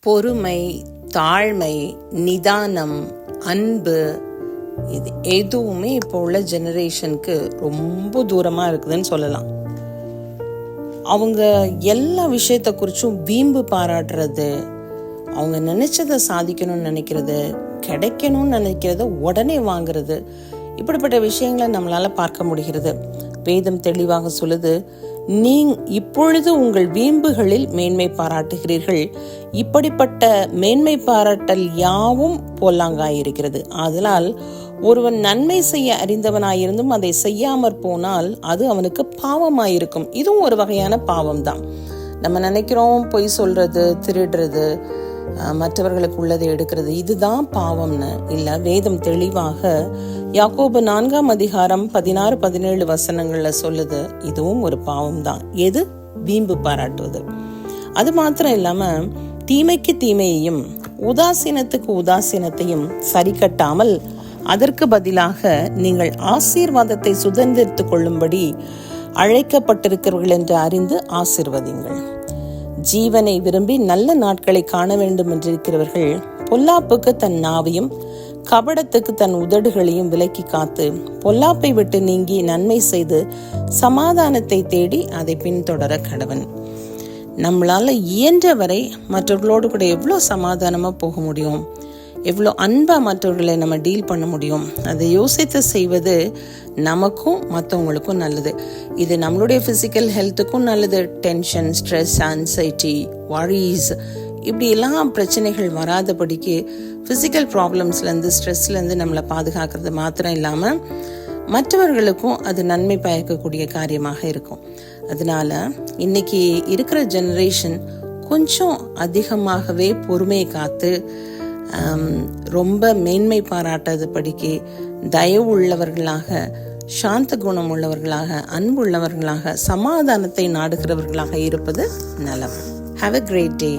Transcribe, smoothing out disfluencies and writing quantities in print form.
பொறுமை, தாழ்மை, நிதானம், அன்பு, இது எதுவுமே இப்போ உள்ள ஜெனரேஷனுக்கு ரொம்ப தூரமாக இருக்குதுன்னு சொல்லலாம். அவங்க எல்லா விஷயத்தை குறிச்சும் வீம்பு பாராட்டுறது, அவங்க நினைச்சதை சாதிக்கணும்னு நினைக்கிறது, கிடைக்கணும்னு நினைக்கிறத உடனே வாங்குறது, இப்படிப்பட்ட விஷயங்களை நம்மளால பார்க்க முடிகிறது. வேதம் தெளிவாக சொல்லுது, இப்பொழுது உங்கள் வீம்புகளில் மேன்மை பாராட்டுகிறீர்கள், இப்படிப்பட்ட மேன்மை பாராட்டல் யாவும் பொல்லாங்காயிருக்கிறது. ஆதலால் ஒருவன் நன்மை செய்ய அறிந்தவனாயிருந்தும் அதை செய்யாமற் போனால் அது அவனுக்கு பாவமாயிருக்கும். இதுவும் ஒரு வகையான பாவம்தான். நம்ம நினைக்கிறோம் பொய் சொல்றது, திருடுறது, மற்றவர்களுக்கு உள்ளதை எடுக்கிறது, இதுதான் பாவம்னு இல்லை. வேதம் தெளிவாக யாக்கோபு 4 அதிகாரம் 16-17 வசனங்கள்ல சொல்லுது, இதுவும் ஒரு பாவம் தான். எது? வீம்பு பாராட்டுவது. அது மாத்திரம் இல்லாம தீமைக்கு தீமையையும் உதாசீனத்துக்கு உதாசீனத்தையும் சரி கட்டாமல் அதற்கு பதிலாக நீங்கள் ஆசீர்வாதத்தை சுதந்திரித்துக் கொள்ளும்படி அழைக்கப்பட்டிருக்கிறவர்கள் என்று அறிந்து ஆசீர்வதிங்கள். ஜீவனை விரும்பி நல்ல நாட்களை காண வேண்டும் என்றிருக்கிறவர்கள் பொல்லாப்புக்கு தன் நாவையும் கபடத்துக்கு தன் உதடுகளையும் விலக்கி காத்து பொல்லாப்பை விட்டு நீங்கி நன்மை செய்து சமாதானத்தை தேடி அதை பின்தொடர கடவன். நம்மளால இயன்ற வரை மற்றவர்களோடு கூட எவ்வளோ சமாதானமா போக முடியும், எவ்வளோ அன்பா மற்றவர்களை நம்ம டீல் பண்ண முடியும், அதை யோசித்து செய்வது நமக்கும் மற்றவங்களுக்கும் நல்லது. இது நம்மளுடைய ஃபிசிக்கல் ஹெல்த்துக்கும் நல்லது. டென்ஷன், ஸ்ட்ரெஸ், ஆன்சைட்டி, வரீஸ், இப்படி எல்லாம் பிரச்சனைகள் வராதபடிக்கு ஃபிசிக்கல் ப்ராப்ளம்ஸ்லேருந்து, ஸ்ட்ரெஸ்லேருந்து நம்மளை பாதுகாக்கிறது மாத்திரம் இல்லாமல் மற்றவர்களுக்கும் அது நன்மை பயக்கக்கூடிய காரியமாக இருக்கும். அதனால இன்னைக்கு இருக்கிற ஜெனரேஷன் கொஞ்சம் அதிகமாகவே பொறுமையை காத்து ரொம்ப மேன்மை பாராட்டாத படிக்கு தயவு உள்ளவர்களாக, சாந்த குணம் உள்ளவர்களாக, அன்பு உள்ளவர்களாக, சமாதானத்தை நாடுகிறவர்களாக இருப்பது நலம். Have a great day.